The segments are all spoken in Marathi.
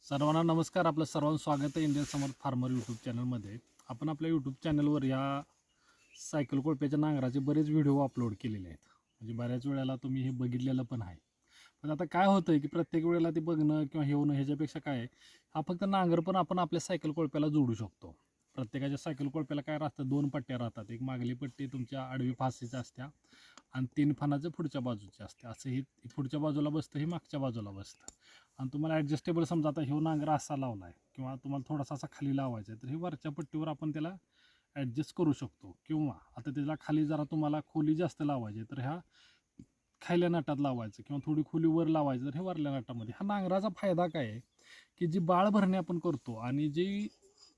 सर्वांना नमस्कार. आपलं सर्वांचं स्वागत आहे इंडियन समर्थ फार्मर यूट्यूब चॅनलमध्ये. आपण आपल्या यूट्यूब चॅनलवर या सायकल कोळप्याच्या नांगराचे बरेच व्हिडिओ अपलोड केलेले आहेत. म्हणजे बऱ्याच वेळेला तुम्ही हे बघितलेलं पण आहे. पण आता काय होतं आहे की प्रत्येक वेळेला ते बघणं किंवा हे होणं ह्याच्यापेक्षा काय आहे, हा फक्त नांगर पण आपण आपल्या सायकल कोळप्याला जोडू शकतो. प्रत्येकाच्या सायकल कोळप्याला काय राहतं, 2 पट्ट्या राहतात. एक मागली पट्टी तुमच्या आडवी फासीच्या असत्या आणि 3 फणाचं पुढच्या बाजूचे असते. असं हे पुढच्या बाजूला बसतं, हे मागच्या बाजूला बसतं. आणि तुम्हाला ॲडजस्टेबल समजा आता ह्यो नांगर असा लावला आहे किंवा तुम्हाला थोडासा असा खाली लावायचा आहे, तर हे वरच्या पट्टीवर आपण त्याला ॲडजस्ट करू शकतो. किंवा आता त्याला खाली जरा तुम्हाला खोली जास्त लावायची आहे, तर ह्या खायल्या नटात लावायचं किंवा थोडी खोली वर लावायचं, तर हे वरल्या नटामध्ये. हा नांगराचा फायदा काय आहे की जी बाळ भरणी आपण करतो आणि जी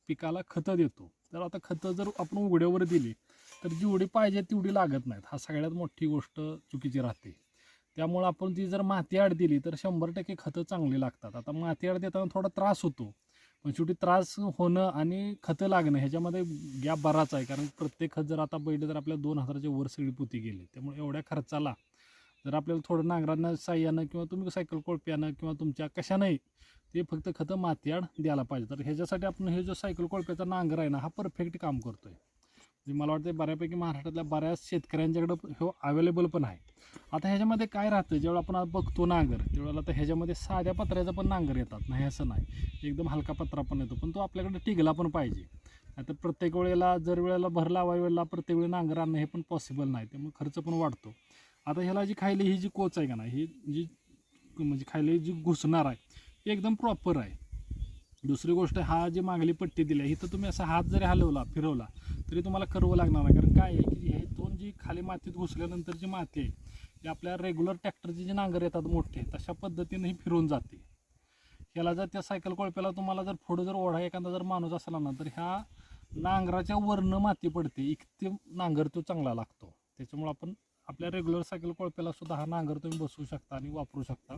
पिकाला खतं देतो, तर आता खतं जर आपण उघड्यावर दिली तर जेवढी पाहिजे तेवढी लागत नाहीत. हा सगळ्यात मोठी गोष्ट चुकीची राहते. त्यामुळं आपण ती जर माती आड दिली तर 100% खतं चांगली लागतात. आता माती आड देताना थोडा त्रास होतो, पण शेवटी त्रास होणं आणि खतं लागणं ह्याच्यामध्ये गॅप बराच आहे. कारण प्रत्येक खत जर आता बैल जर आपल्या 2,000च्या वर सगळी पोती गेली, त्यामुळे एवढ्या खर्चाला जर आपल्याला थोडं नांगरानं साह्यानं किंवा तुम्ही सायकल कोळप्यानं किंवा तुमच्या कशानंही ते फक्त खतं मातीआड द्यायला पाहिजे. तर ह्याच्यासाठी आपण हे जो सायकल कोळप्याचा नांगर आहे ना, हा परफेक्ट काम करतोय. म्हणजे मला वाटतं बऱ्यापैकी महाराष्ट्रातल्या बऱ्याच शेतकऱ्यांच्याकडं हे अवेलेबल पण आहे. आता ह्याच्यामध्ये काय राहतं, जेव्हा आपण आज बघतो नांगर, त्यावेळेला आता ह्याच्यामध्ये साध्या पत्र्याचा पण नांगर येतात, नाही असं नाही. एकदम हलका पत्रा पण येतो, पण तो आपल्याकडे टिकला पण पाहिजे. नाहीतर प्रत्येक वेळेला जर वेळेला भर लावाय वेळेला प्रत्येक वेळी नांगर आणणं हे पण पॉसिबल नाही, त्यामुळे खर्च पण वाढतो. आता ह्याला जी खायली ही जी कोच आहे का नाही, ही जी म्हणजे खायली जी घुसणार आहे ही एकदम प्रॉपर आहे. दुसरी गोष्ट, हा जी मागली पट्टी दिली आहे, तर तुम्ही असा हात जरी हलवला फिरवला तरी तुम्हाला कर्व लागणार नाही. कारण काय आहे की ह्यातून जी खाली मातीत घुसल्यानंतर जी माती आहे ती आपल्या रेग्युलर ट्रॅक्टरचे जे नांगर येतात मोठे, तशा पद्धतीने ही फिरून जाते. ह्याला जर त्या सायकल कोळप्याला तुम्हाला जर पुढं जर ओढा एखादा जर माणूस असला ना, तर ह्या नांगराच्या वरनं माती पडते, इतके नांगर तो चांगला लागतो. त्याच्यामुळे आपण आपल्या रेग्युलर सायकल कोळप्याला सुद्धा हा नांगर तुम्ही बसवू शकता आणि वापरू शकता.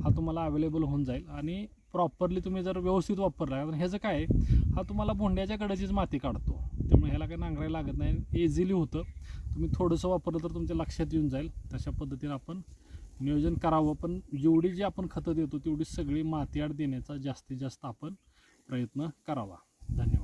हा तुम्हाला अवेलेबल होऊन जाईल आणि प्रॉपरली तुम्ही जर व्यवस्थित वापरला, तर ह्याचं काय आहे, हा तुम्हाला बोंड्याच्या कडेचीच माती काढतो. त्यामुळे ह्याला काही नांगरायला लागत नाही, इझिली होतं. तुम्ही थोडंसं वापरलं तर तुमच्या लक्षात येऊन जाईल. तशा पद्धतीने आपण नियोजन करावं, पण जेवढी जी आपण खतं देतो तेवढी सगळी मातीआड देण्याचा जास्तीत जास्त आपण प्रयत्न करावा. धन्यवाद.